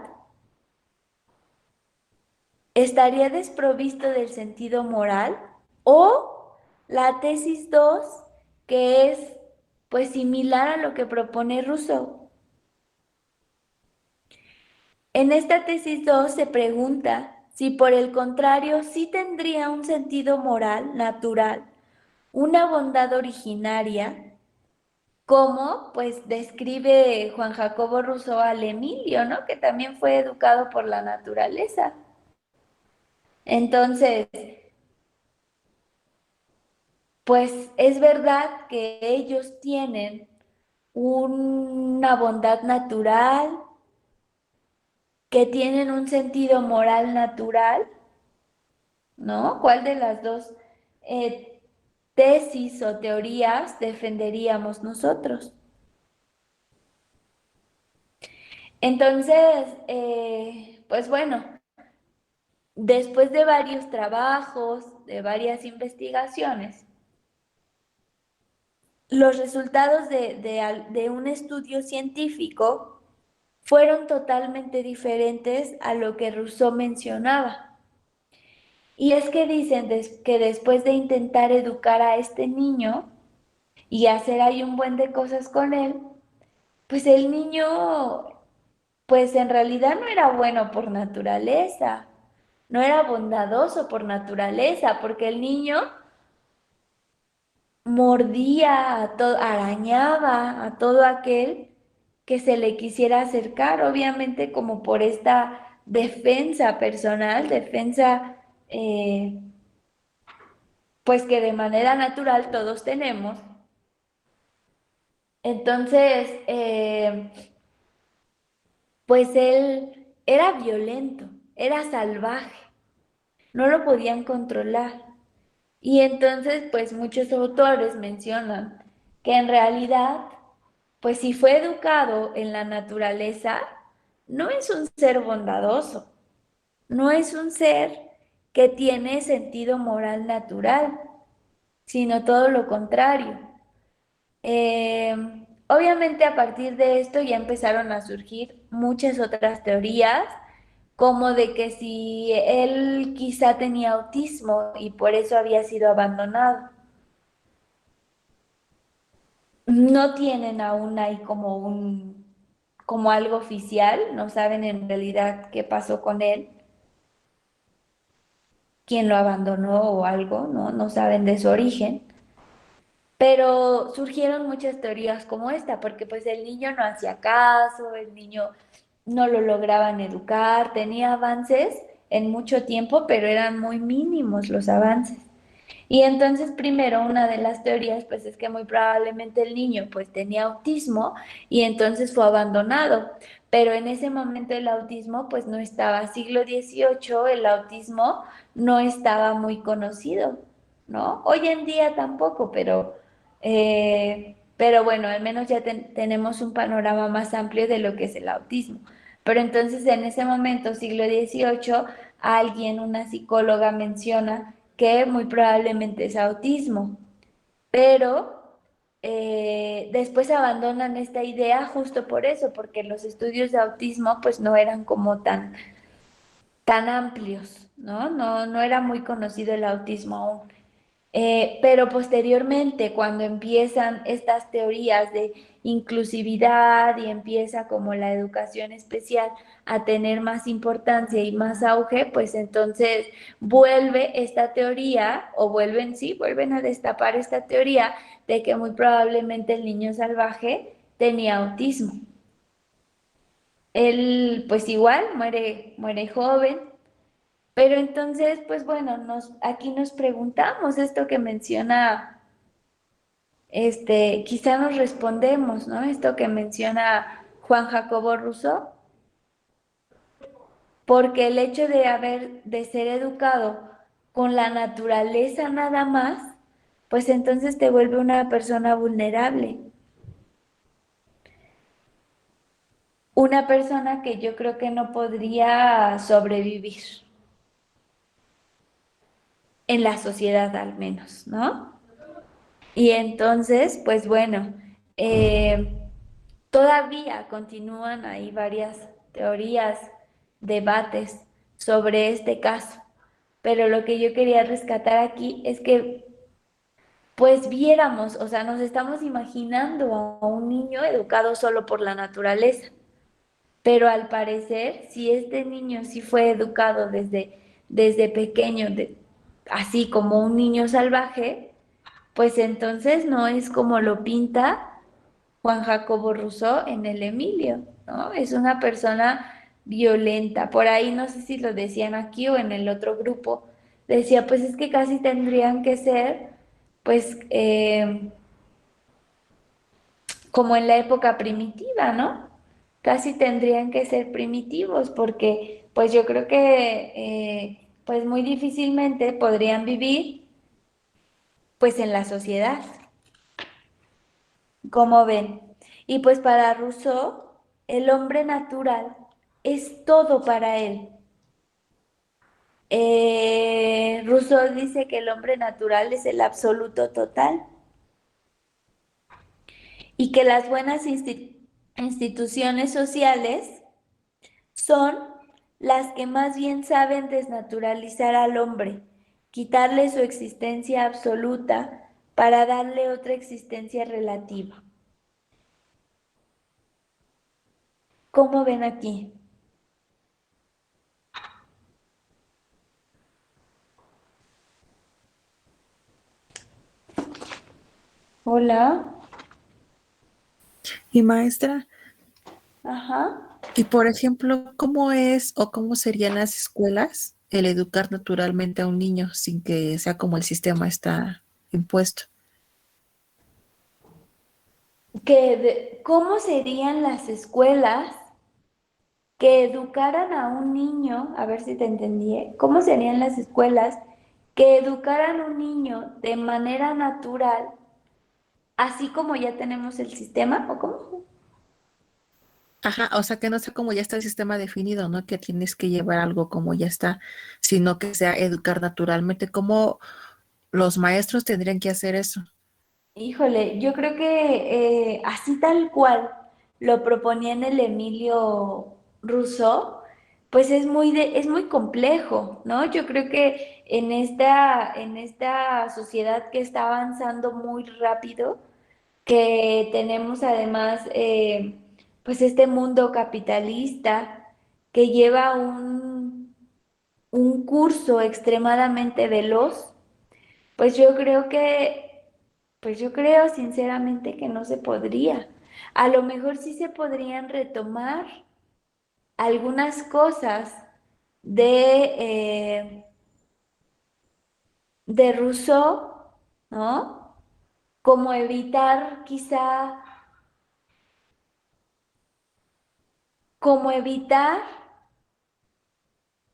estaría desprovisto del sentido moral. O la tesis 2, que es pues similar a lo que propone Rousseau. En esta tesis 2 se pregunta si por el contrario sí tendría un sentido moral natural, una bondad originaria, como pues describe Juan Jacobo Rousseau al Emilio, ¿no? Que también fue educado por la naturaleza. Entonces, pues es verdad que ellos tienen una bondad natural, que tienen un sentido moral natural, ¿no? ¿Cuál de las dos eh, tesis o teorías defenderíamos nosotros? Entonces, pues bueno, después de varios trabajos, de varias investigaciones, los resultados de un estudio científico fueron totalmente diferentes a lo que Rousseau mencionaba. Y es que dicen que después de intentar educar a este niño y hacer ahí un buen de cosas con él, pues el niño, pues en realidad no era bueno por naturaleza, no era bondadoso por naturaleza, porque el niño mordía a todo, arañaba a todo aquel que se le quisiera acercar, obviamente como por esta defensa personal, defensa pues que de manera natural todos tenemos. Entonces, pues él era violento, era salvaje, no lo podían controlar. Y entonces, pues muchos autores mencionan que en realidad, pues si fue educado en la naturaleza, no es un ser bondadoso, no es un ser que tiene sentido moral natural, sino todo lo contrario. Eh, Obviamente a partir de esto ya empezaron a surgir muchas otras teorías, como de que si él quizá tenía autismo y por eso había sido abandonado. No tienen aún ahí como algo oficial, no saben en realidad qué pasó con él, quién lo abandonó o algo, no saben de su origen. Pero surgieron muchas teorías como esta, porque pues el niño no hacía caso, el niño no lo lograban educar, tenía avances en mucho tiempo, pero eran muy mínimos los avances. Y entonces primero una de las teorías pues es que muy probablemente el niño pues tenía autismo y entonces fue abandonado, pero en ese momento el autismo pues no estaba, siglo XVIII el autismo no estaba muy conocido, ¿no? Hoy en día tampoco, pero bueno, al menos ya tenemos un panorama más amplio de lo que es el autismo. Pero entonces en ese momento, siglo XVIII, alguien, una psicóloga menciona que muy probablemente es autismo, pero después abandonan esta idea justo por eso, porque los estudios de autismo pues no eran como tan amplios, ¿no? No era muy conocido el autismo aún. Pero posteriormente, cuando empiezan estas teorías de inclusividad y empieza como la educación especial a tener más importancia y más auge, pues entonces vuelve esta teoría, o vuelven, sí, vuelven a destapar esta teoría de que muy probablemente el niño salvaje tenía autismo. Él, pues igual, muere joven, pero entonces, pues bueno, aquí nos preguntamos esto que menciona, quizá nos respondemos, ¿no? Esto que menciona Juan Jacobo Rousseau, porque el hecho de ser educado con la naturaleza nada más, pues entonces te vuelve una persona vulnerable, una persona que yo creo que no podría sobrevivir en la sociedad al menos, ¿no? Y entonces, pues bueno, todavía continúan ahí varias teorías, debates sobre este caso, pero lo que yo quería rescatar aquí es que pues viéramos, o sea, nos estamos imaginando a un niño educado solo por la naturaleza, pero al parecer, si este niño sí fue educado desde pequeño, así como un niño salvaje, pues entonces no es como lo pinta Juan Jacobo Rousseau en el Emilio, ¿no? Es una persona violenta. Por ahí no sé si lo decían aquí o en el otro grupo. Decía, pues es que casi tendrían que ser, pues, como en la época primitiva, ¿no? Casi tendrían que ser primitivos porque, pues yo creo que, pues muy difícilmente podrían vivir, pues en la sociedad. Como ven. Y pues para Rousseau, el hombre natural es todo para él. Rousseau dice que el hombre natural es el absoluto total y que las buenas instituciones sociales son las que más bien saben desnaturalizar al hombre, quitarle su existencia absoluta para darle otra existencia relativa. ¿Cómo ven aquí? Hola. Y maestra, Ajá. y por ejemplo, ¿cómo es o cómo serían las escuelas el educar naturalmente a un niño sin que sea como el sistema está impuesto? ¿Cómo serían las escuelas que educaran a un niño, a ver si te entendí, ¿eh? ¿Cómo serían las escuelas que educaran a un niño de manera natural, así como ya tenemos el sistema? ¿O cómo? Ajá, o sea que no sea como ya está el sistema definido, ¿no? Que tienes que llevar algo como ya está, sino que sea educar naturalmente, como los maestros tendrían que hacer eso. Híjole, yo creo que así tal cual lo proponía en el Emilio Rousseau, pues es muy complejo, ¿no? Yo creo que en esta sociedad que está avanzando muy rápido, que tenemos además pues este mundo capitalista que lleva un curso extremadamente veloz, pues yo creo sinceramente que no se podría. A lo mejor sí se podrían retomar algunas cosas de, de Rousseau, ¿no? Como evitar quizá, como evitar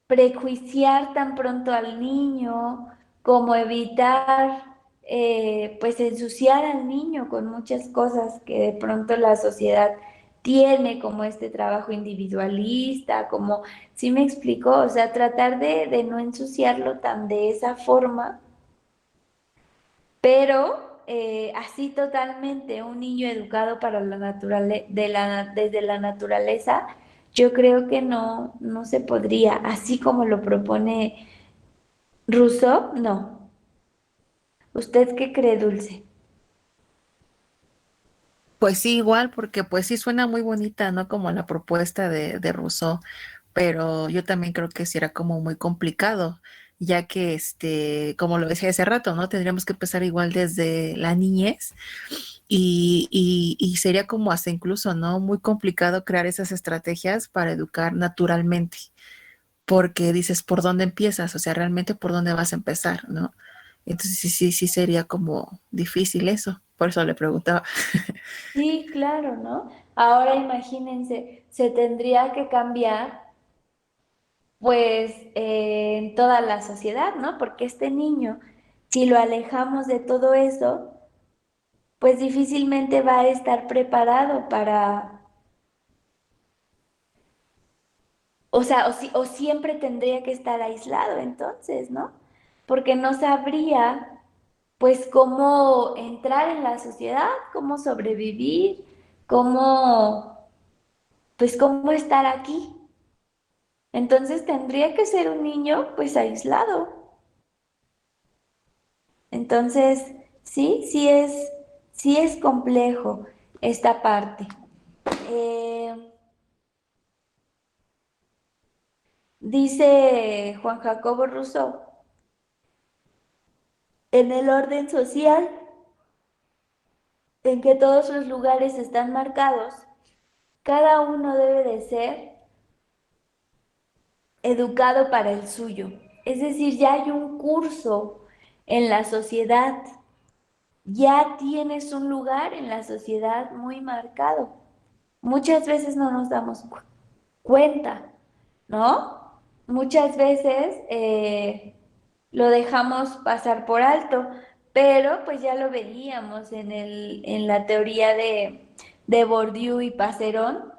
prejuiciar tan pronto al niño, como evitar pues ensuciar al niño con muchas cosas que de pronto la sociedad tiene, como este trabajo individualista, como, ¿sí me explicó? O sea, tratar de no ensuciarlo tan de esa forma, pero así totalmente un niño educado para la desde la naturaleza, yo creo que no se podría, así como lo propone Rousseau, no. ¿Usted qué cree, Dulce? Pues sí, igual, porque pues sí suena muy bonita, ¿no? Como la propuesta de Rousseau, pero yo también creo que sí era como muy complicado, ya que, como lo decía hace rato, ¿no? Tendríamos que empezar igual desde la niñez y sería como hasta incluso, ¿no? Muy complicado crear esas estrategias para educar naturalmente, porque dices, ¿por dónde empiezas? O sea, realmente por dónde vas a empezar, ¿no? Entonces sí sería como difícil eso, por eso le preguntaba. Sí, claro, ¿no? Ahora imagínense, se tendría que cambiar, pues, en toda la sociedad, ¿no? Porque este niño, si lo alejamos de todo eso, pues difícilmente va a estar preparado para, o sea, o siempre tendría que estar aislado entonces, ¿no? Porque no sabría, pues, cómo entrar en la sociedad, cómo sobrevivir, cómo, pues, cómo estar aquí. Entonces tendría que ser un niño, pues, aislado. Entonces, sí es complejo esta parte. Eh, dice Juan Jacobo Rousseau, en el orden social en que todos los lugares están marcados, cada uno debe de ser educado para el suyo. Es decir, ya hay un curso en la sociedad, ya tienes un lugar en la sociedad muy marcado. Muchas veces no nos damos cuenta, ¿no? Muchas veces lo dejamos pasar por alto, pero pues ya lo veíamos en la teoría de Bourdieu y Passerón,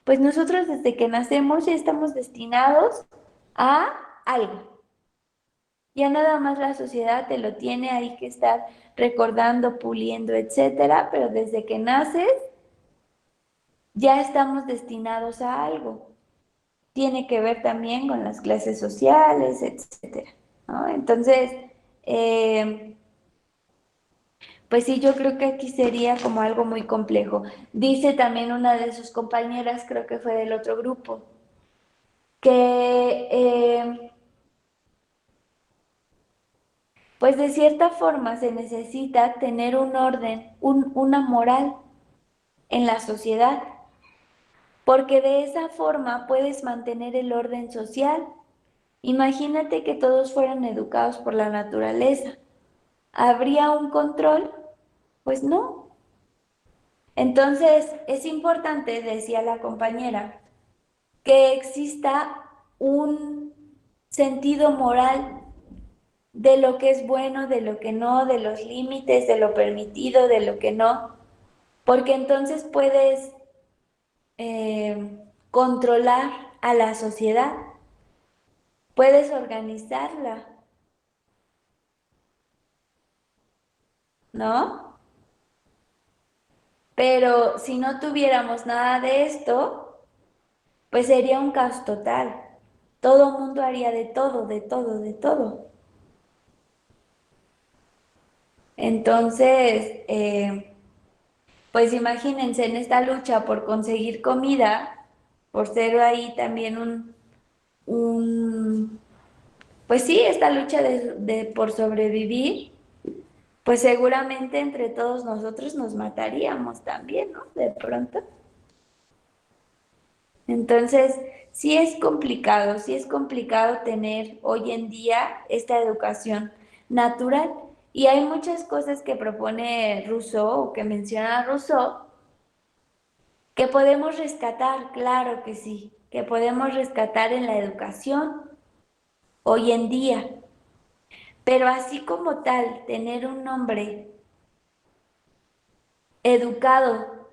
pues nosotros desde que nacemos ya estamos destinados a algo. Ya nada más la sociedad te lo tiene ahí que estar recordando, puliendo, etcétera, pero desde que naces ya estamos destinados a algo. Tiene que ver también con las clases sociales, etcétera, ¿no? Entonces, eh, pues sí, yo creo que aquí sería como algo muy complejo. Dice también una de sus compañeras, creo que fue del otro grupo, que pues de cierta forma se necesita tener un orden, una moral en la sociedad, porque de esa forma puedes mantener el orden social. Imagínate que todos fueran educados por la naturaleza. ¿Habría un control? Pues no. Entonces, es importante, decía la compañera, que exista un sentido moral de lo que es bueno, de lo que no, de los límites, de lo permitido, de lo que no, porque entonces puedes controlar a la sociedad, puedes organizarla, ¿no? Pero si no tuviéramos nada de esto, pues sería un caos total. Todo mundo haría de todo, de todo, de todo. Entonces, pues imagínense en esta lucha por conseguir comida, por ser ahí también pues sí, esta lucha por sobrevivir, pues seguramente entre todos nosotros nos mataríamos también, ¿no? De pronto. Entonces, sí es complicado tener hoy en día esta educación natural. Y hay muchas cosas que propone Rousseau o que menciona Rousseau que podemos rescatar, claro que sí, que podemos rescatar en la educación hoy en día. Pero así como tal, tener un hombre educado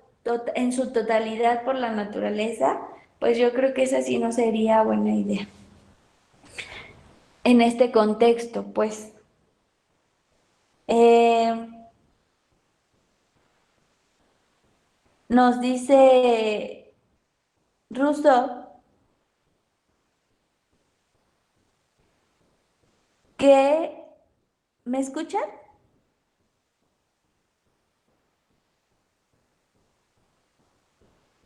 en su totalidad por la naturaleza, pues yo creo que esa sí no sería buena idea. En este contexto, pues. Eh, Nos dice Rousseau que... ¿Me escuchan?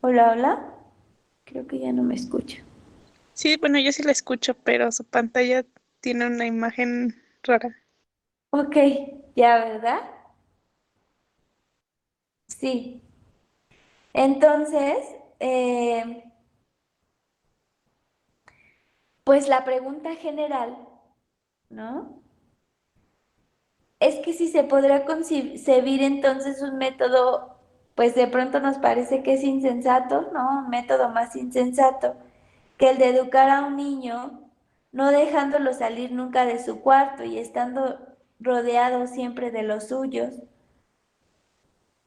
Hola, hola. Creo que ya no me escucha. Sí, bueno, yo sí la escucho, pero su pantalla tiene una imagen rara. Ok, ya, ¿verdad? Sí. Entonces, pues la pregunta general, ¿no? Es que si se podrá concebir entonces un método, pues de pronto nos parece que es insensato, ¿no? Un método más insensato que el de educar a un niño, no dejándolo salir nunca de su cuarto y estando rodeado siempre de los suyos,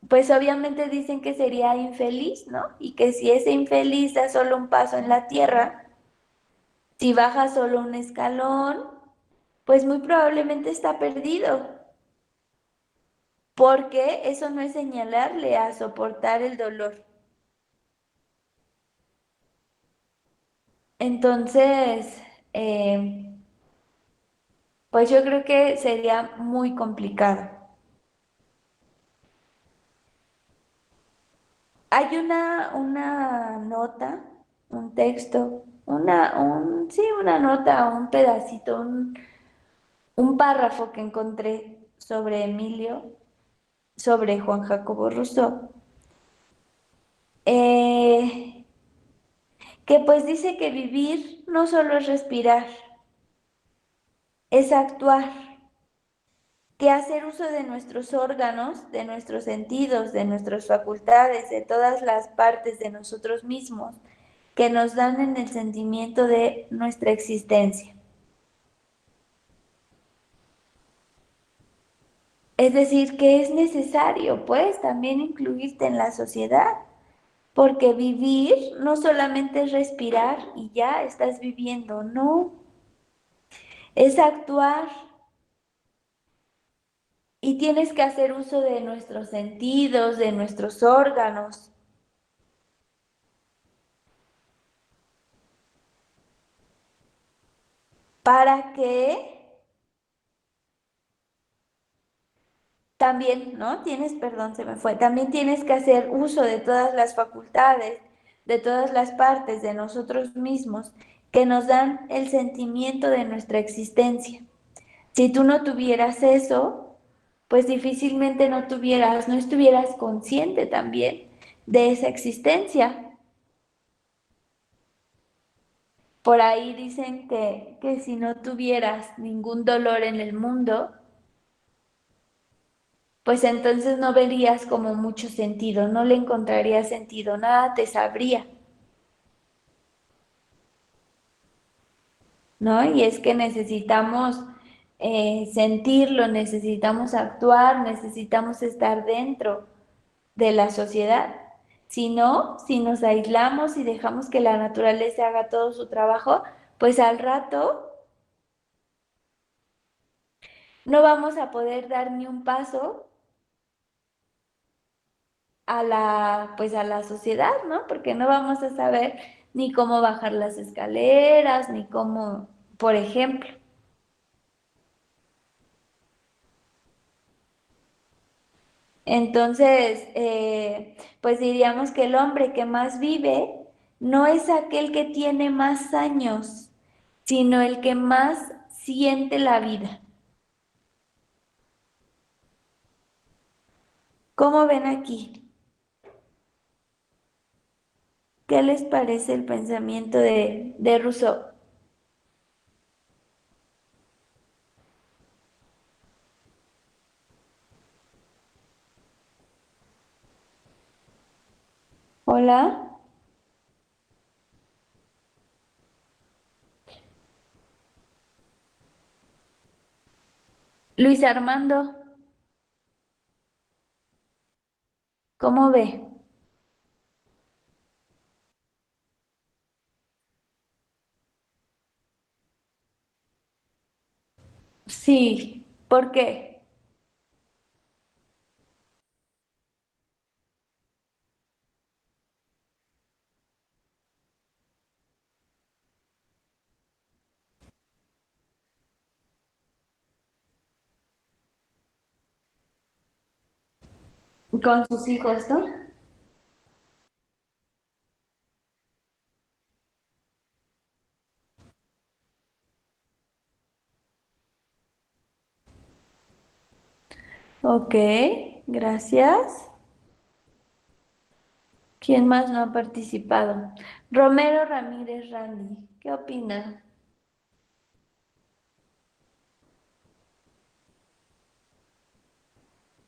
pues obviamente dicen que sería infeliz, ¿no? Y que si ese infeliz da solo un paso en la tierra, si baja solo un escalón, pues muy probablemente está perdido, porque eso no es señalarle a soportar el dolor. Entonces, pues yo creo que sería muy complicado. Hay una nota, un texto, sí, una nota, un pedacito, un párrafo que encontré sobre Emilio, sobre Juan Jacobo Rousseau, eh, que pues dice que vivir no solo es respirar, es actuar, que hacer uso de nuestros órganos, de nuestros sentidos, de nuestras facultades, de todas las partes de nosotros mismos que nos dan en el sentimiento de nuestra existencia. Es decir, que es necesario, pues, también incluirte en la sociedad, porque vivir no solamente es respirar y ya estás viviendo, no, es actuar y tienes que hacer uso de nuestros sentidos, de nuestros órganos, para que también, ¿no? Perdón, se me fue, también tienes que hacer uso de todas las facultades, de todas las partes de nosotros mismos que nos dan el sentimiento de nuestra existencia. Si tú no tuvieras eso, pues difícilmente no estuvieras consciente también de esa existencia. Por ahí dicen que si no tuvieras ningún dolor en el mundo, pues entonces no verías como mucho sentido, no le encontrarías sentido, nada te sabría. ¿no? Y es que necesitamos sentirlo, necesitamos actuar, necesitamos estar dentro de la sociedad. Si no, si nos aislamos y dejamos que la naturaleza haga todo su trabajo, pues al rato no vamos a poder dar ni un paso a pues a la sociedad, ¿no? Porque no vamos a saber ni cómo bajar las escaleras, ni cómo, por ejemplo. Entonces, pues diríamos que el hombre que más vive no es aquel que tiene más años, sino el que más siente la vida. ¿Cómo ven aquí? ¿Qué les parece el pensamiento de Rousseau? Hola, Luis Armando, ¿cómo ve? Sí, ¿por qué? Con sus hijos, ¿no? Ok, gracias. ¿Quién más no ha participado? Romero Ramírez Randy, ¿qué opina?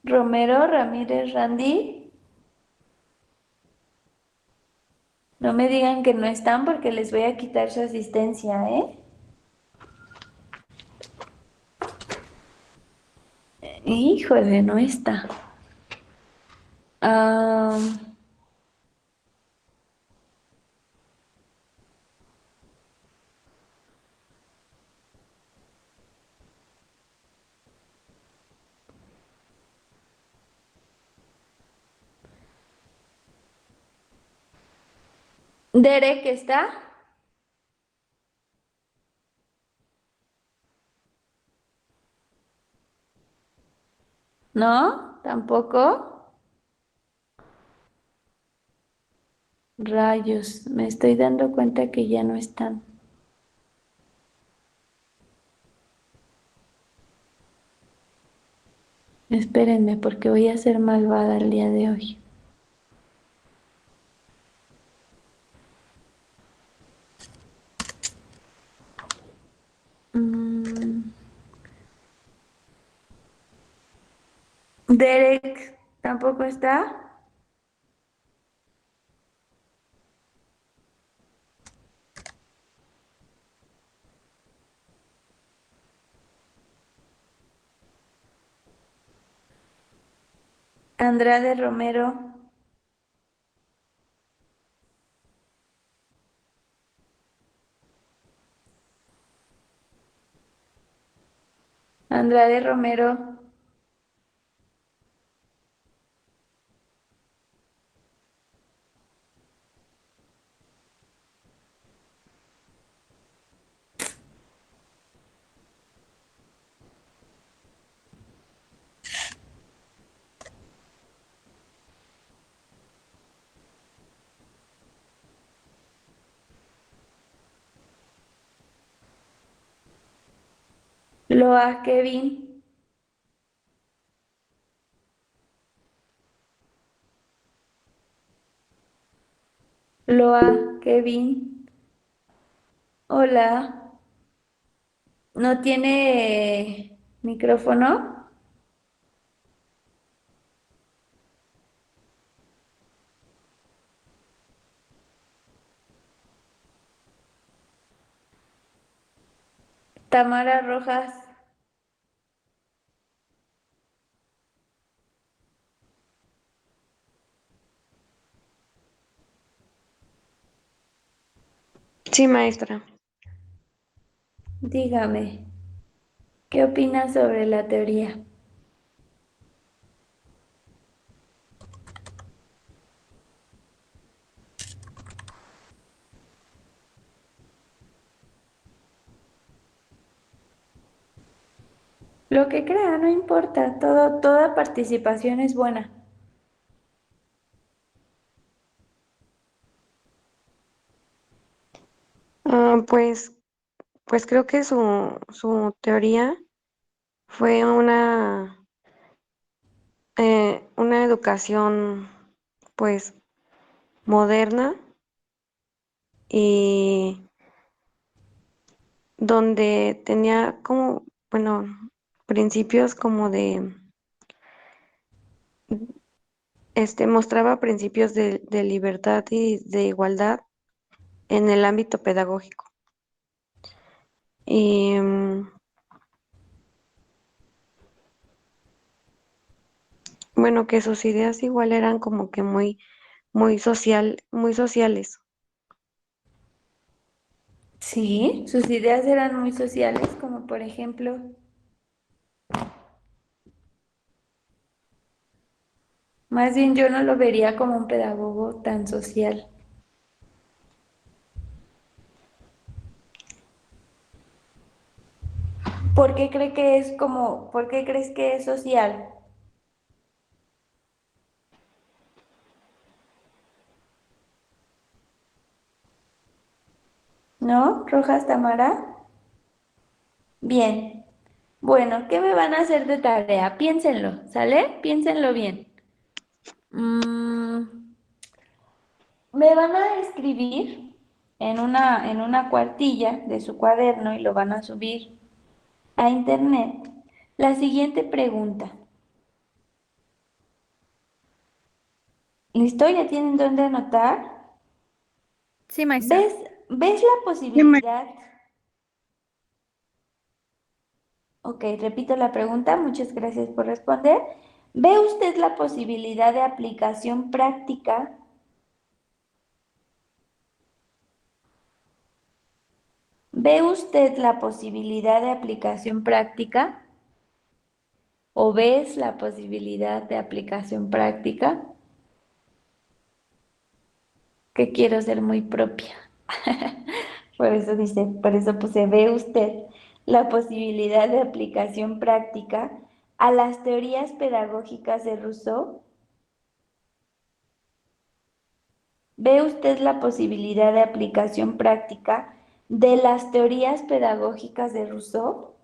Romero Ramírez Randy, no me digan que no están porque les voy a quitar su asistencia, ¿eh? Híjole, no está. Ah, Derek está, ¿no? Tampoco. Rayos, me estoy dando cuenta que ya no están. Espérenme porque voy a ser malvada el día de hoy. Mm, Derek tampoco está. Andrade Romero, Andrade Romero, Loa Kevin, Loa Kevin. Hola, ¿no tiene micrófono? Tamara Rojas. Sí, maestra. Dígame, ¿qué opinas sobre la teoría? Lo que crea, no importa, toda participación es buena. Pues, pues creo que su teoría fue una educación, pues, moderna y donde tenía como, bueno, principios como mostraba principios de libertad y de igualdad en el ámbito pedagógico. Y bueno, que sus ideas igual eran como que muy sociales. Sí, sus ideas eran muy sociales, como por ejemplo, más bien yo no lo vería como un pedagogo tan social. ¿Por qué cree que es como, por qué crees que es social? ¿No, Rojas Tamara? Bien. Bueno, ¿qué me van a hacer de tarea? Piénsenlo, ¿sale? Piénsenlo bien. Mm, Me van a escribir en una cuartilla de su cuaderno y lo van a subir a internet la siguiente pregunta. ¿Listo? ¿Ya tienen dónde anotar? Sí, maestra. ¿Ves la Sí, posibilidad? Ok, repito la pregunta, muchas gracias por responder. ¿Ve usted la posibilidad de aplicación práctica? ¿Ve usted la posibilidad de aplicación práctica? ¿O ves la posibilidad de aplicación práctica? Que quiero ser muy propia. Por eso puse, ¿ve usted la posibilidad de aplicación práctica a las teorías pedagógicas de Rousseau? ¿Ve usted la posibilidad de aplicación práctica de las teorías pedagógicas de Rousseau?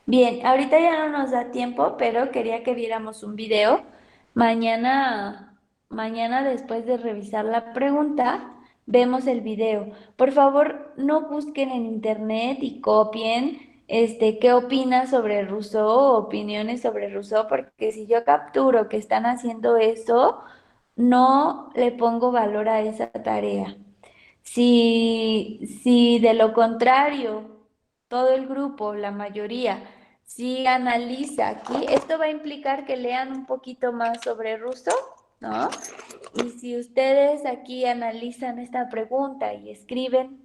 Bien, ahorita ya no nos da tiempo, pero quería que viéramos un video. Mañana después de revisar la pregunta, vemos el video. Por favor, no busquen en internet y copien, qué opinas sobre Rousseau o opiniones sobre Rousseau, porque si yo capturo que están haciendo eso, no le pongo valor a esa tarea. Si de lo contrario, todo el grupo, la mayoría, si analiza aquí, esto va a implicar que lean un poquito más sobre Rousseau, ¿no? Y si ustedes aquí analizan esta pregunta y escriben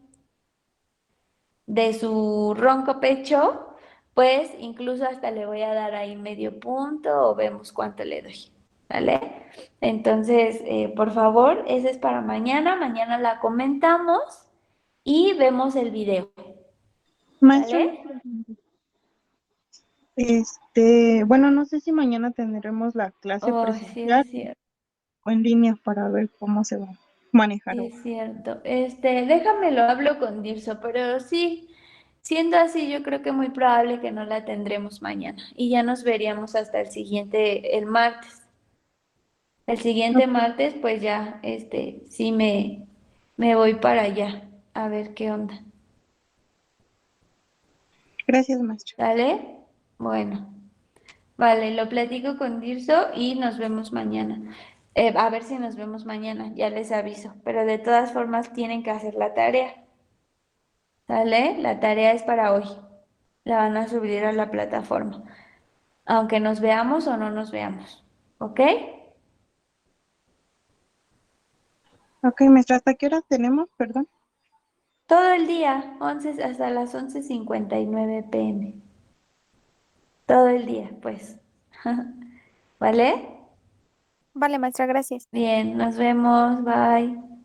de su ronco pecho, pues incluso hasta le voy a dar ahí medio punto o vemos cuánto le doy, ¿vale? Entonces, por favor, esa es para mañana. Mañana la comentamos y vemos el video, Maestra, ¿sale? bueno, no sé si mañana tendremos la clase Oh, sí es presencial cierto, o en línea para ver cómo se va a manejar sí hoy. es cierto. Déjamelo, hablo con Dirso, pero sí, siendo así, yo creo que muy probable que no la tendremos mañana y ya nos veríamos hasta el martes. El siguiente Ok, martes, pues ya, sí me voy para allá a ver qué onda. gracias, maestra. ¿Sale? Bueno, vale, lo platico con Dirso y nos vemos mañana. A ver si nos vemos mañana, ya les aviso. Pero de todas formas tienen que hacer la tarea. ¿Sale? La tarea es para hoy. La van a subir a la plataforma. Aunque nos veamos o no nos veamos. ¿Ok? Ok, maestra, ¿hasta qué hora tenemos? Perdón. Todo el día, 11 hasta las 11:59 p.m. Todo el día, pues. ¿Vale? Vale, maestra, gracias. Bien, nos vemos. Bye.